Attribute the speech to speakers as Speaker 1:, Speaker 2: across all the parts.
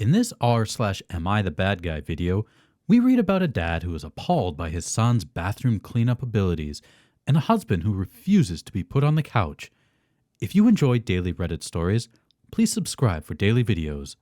Speaker 1: In this r/am I the bad guy video, we read about a dad who is appalled by his son's bathroom cleanup abilities and a husband who refuses to be put on the couch. If you enjoy daily Reddit stories, please subscribe for daily videos.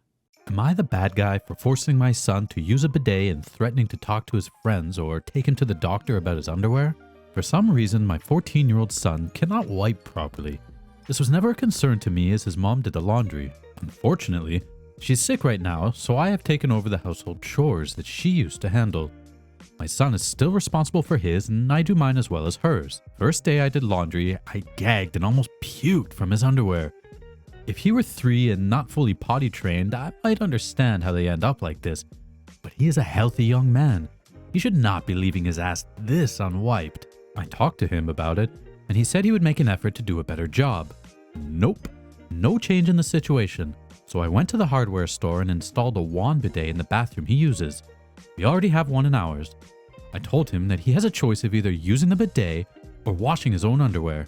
Speaker 1: Am I the bad guy for forcing my son to use a bidet and threatening to talk to his friends or take him to the doctor about his underwear? For some reason, my 14-year-old son cannot wipe properly. This was never a concern to me as his mom did the laundry. Unfortunately, she's sick right now, so I have taken over the household chores that she used to handle. My son is still responsible for his, and I do mine as well as hers. First day I did laundry, I gagged and almost puked from his underwear. If he were 3 and not fully potty trained, I might understand how they end up like this. But he is a healthy young man. He should not be leaving his ass this unwiped. I talked to him about it, and he said he would make an effort to do a better job. Nope, no change in the situation. So I went to the hardware store and installed a wand bidet in the bathroom he uses. We already have one in ours. I told him that he has a choice of either using the bidet or washing his own underwear.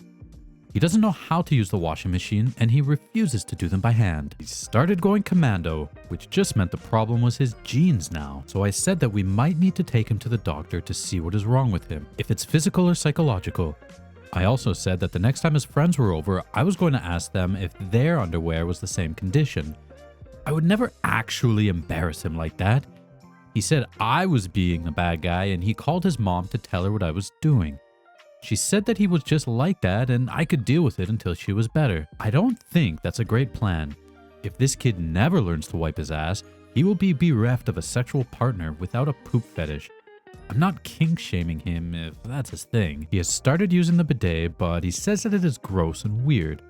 Speaker 1: He doesn't know how to use the washing machine and he refuses to do them by hand. He started going commando, which just meant the problem was his genes now. So I said that we might need to take him to the doctor to see what is wrong with him, if it's physical or psychological. I also said that the next time his friends were over, I was going to ask them if their underwear was the same condition. I would never actually embarrass him like that. He said I was being the bad guy and he called his mom to tell her what I was doing. She said that he was just like that and I could deal with it until she was better. I don't think that's a great plan. If this kid never learns to wipe his ass, he will be bereft of a sexual partner without a poop fetish. I'm not kink-shaming him if that's his thing. He has started using the bidet, but he says that it is gross and weird.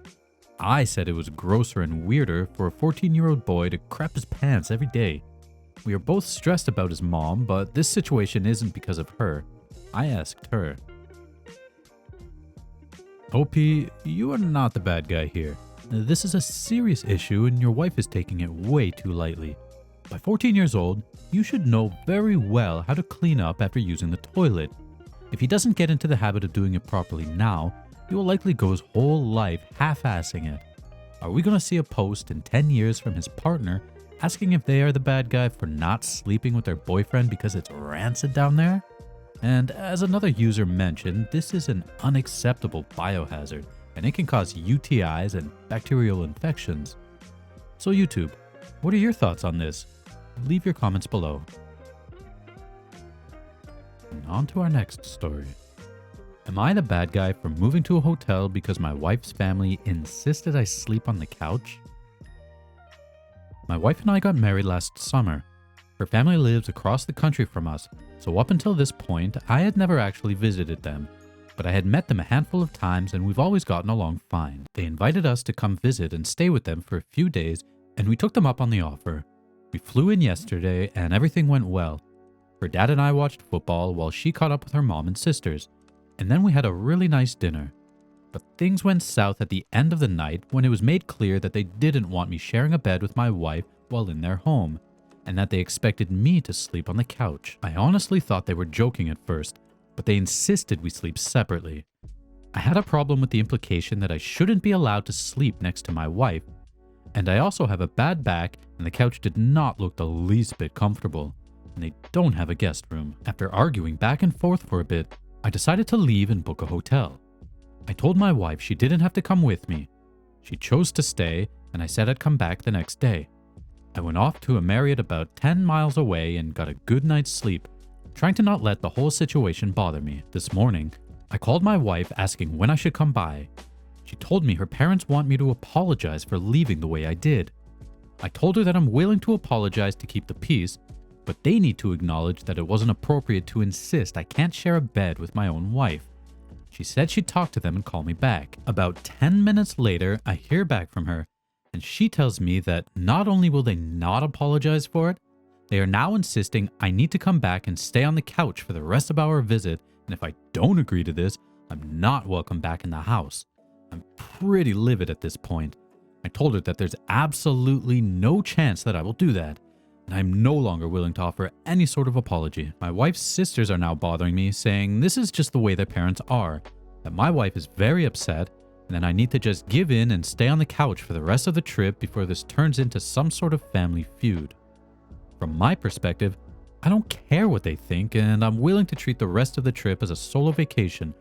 Speaker 1: I said it was grosser and weirder for a 14-year-old boy to crap his pants every day. We are both stressed about his mom, but this situation isn't because of her. I asked her. OP, you are not the bad guy here. This is a serious issue and your wife is taking it way too lightly. By 14 years old, you should know very well how to clean up after using the toilet. If he doesn't get into the habit of doing it properly now, he will likely go his whole life half-assing it. Are we going to see a post in 10 years from his partner asking if they are the bad guy for not sleeping with their boyfriend because it's rancid down there? And as another user mentioned, this is an unacceptable biohazard, and it can cause UTIs and bacterial infections. So YouTube, what are your thoughts on this? Leave your comments below. And on to our next story. Am I the bad guy for moving to a hotel because my wife's family insisted I sleep on the couch? My wife and I got married last summer. Her family lives across the country from us, so up until this point, I had never actually visited them. But I had met them a handful of times and we've always gotten along fine. They invited us to come visit and stay with them for a few days, and we took them up on the offer. We flew in yesterday and everything went well. Her dad and I watched football while she caught up with her mom and sisters, and then we had a really nice dinner. But things went south at the end of the night when it was made clear that they didn't want me sharing a bed with my wife while in their home, and that they expected me to sleep on the couch. I honestly thought they were joking at first, but they insisted we sleep separately. I had a problem with the implication that I shouldn't be allowed to sleep next to my wife, and I also have a bad back and the couch did not look the least bit comfortable, and they don't have a guest room. After arguing back and forth for a bit, I decided to leave and book a hotel. I told my wife she didn't have to come with me. She chose to stay, and I said I'd come back the next day. I went off to a Marriott about 10 miles away and got a good night's sleep, trying to not let the whole situation bother me. This morning, I called my wife asking when I should come by. She told me her parents want me to apologize for leaving the way I did. I told her that I'm willing to apologize to keep the peace, but they need to acknowledge that it wasn't appropriate to insist I can't share a bed with my own wife. She said she'd talk to them and call me back. About 10 minutes later, I hear back from her, and she tells me that not only will they not apologize for it, they are now insisting I need to come back and stay on the couch for the rest of our visit, and if I don't agree to this, I'm not welcome back in the house. I'm pretty livid at this point. I told her that there's absolutely no chance that I will do that, and I'm no longer willing to offer any sort of apology. My wife's sisters are now bothering me, saying this is just the way their parents are, that my wife is very upset, and then I need to just give in and stay on the couch for the rest of the trip before this turns into some sort of family feud. From my perspective, I don't care what they think, and I'm willing to treat the rest of the trip as a solo vacation,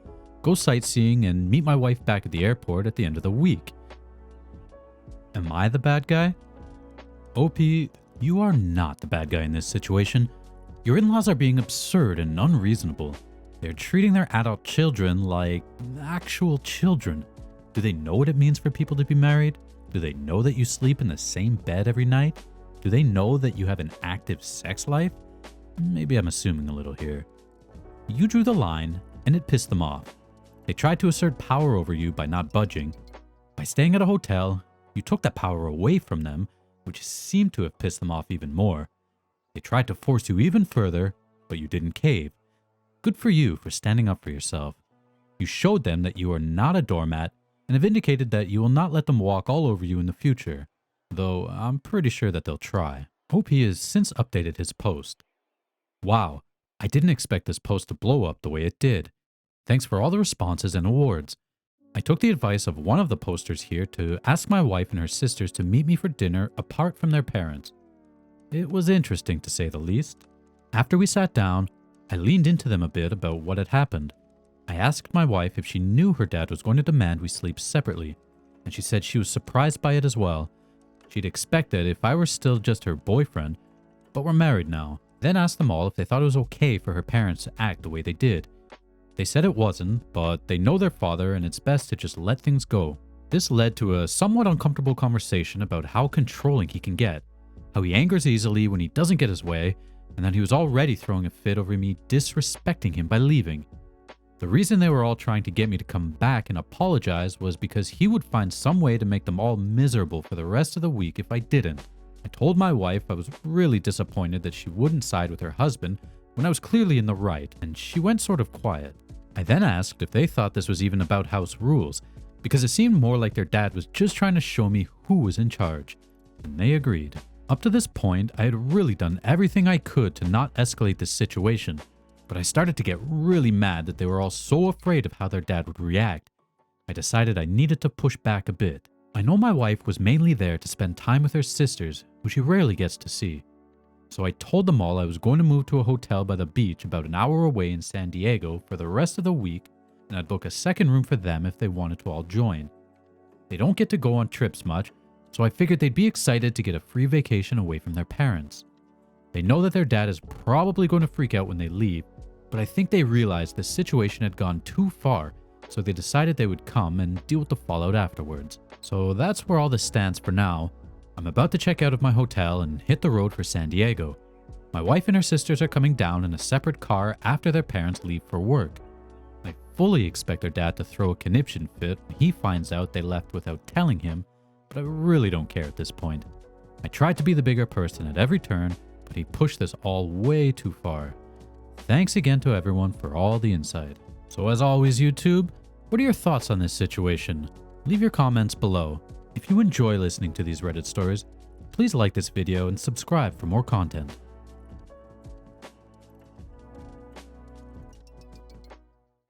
Speaker 1: go sightseeing, and meet my wife back at the airport at the end of the week. Am I the bad guy? OP, you are not the bad guy in this situation. Your in-laws are being absurd and unreasonable. They're treating their adult children like actual children. Do they know what it means for people to be married? Do they know that you sleep in the same bed every night? Do they know that you have an active sex life? Maybe I'm assuming a little here. You drew the line, and it pissed them off. They tried to assert power over you by not budging. By staying at a hotel, you took that power away from them, which seemed to have pissed them off even more. They tried to force you even further, but you didn't cave. Good for you for standing up for yourself. You showed them that you are not a doormat and have indicated that you will not let them walk all over you in the future, though I'm pretty sure that they'll try. OP has since updated his post. Wow, I didn't expect this post to blow up the way it did. Thanks for all the responses and awards. I took the advice of one of the posters here to ask my wife and her sisters to meet me for dinner apart from their parents. It was interesting to say the least. After we sat down, I leaned into them a bit about what had happened. I asked my wife if she knew her dad was going to demand we sleep separately, and she said she was surprised by it as well. She'd expect it if I were still just her boyfriend, but we're married now. Then asked them all if they thought it was okay for her parents to act the way they did. They said it wasn't, but they know their father and it's best to just let things go. This led to a somewhat uncomfortable conversation about how controlling he can get, how he angers easily when he doesn't get his way, and that he was already throwing a fit over me disrespecting him by leaving. The reason they were all trying to get me to come back and apologize was because he would find some way to make them all miserable for the rest of the week if I didn't. I told my wife I was really disappointed that she wouldn't side with her husband when I was clearly in the right, and she went sort of quiet. I then asked if they thought this was even about house rules, because it seemed more like their dad was just trying to show me who was in charge, and they agreed. Up to this point, I had really done everything I could to not escalate this situation, but I started to get really mad that they were all so afraid of how their dad would react. I decided I needed to push back a bit. I know my wife was mainly there to spend time with her sisters, who she rarely gets to see. So I told them all I was going to move to a hotel by the beach about an hour away in San Diego for the rest of the week, and I'd book a second room for them if they wanted to all join. They don't get to go on trips much, so I figured they'd be excited to get a free vacation away from their parents. They know that their dad is probably going to freak out when they leave, but I think they realized the situation had gone too far, so they decided they would come and deal with the fallout afterwards. So that's where all this stands for now. I'm about to check out of my hotel and hit the road for San Diego. My wife and her sisters are coming down in a separate car after their parents leave for work. I fully expect their dad to throw a conniption fit when he finds out they left without telling him, but I really don't care at this point. I tried to be the bigger person at every turn, but he pushed this all way too far. Thanks again to everyone for all the insight. So as always, YouTube, what are your thoughts on this situation? Leave your comments below. If you enjoy listening to these Reddit stories, please like this video and subscribe for more content.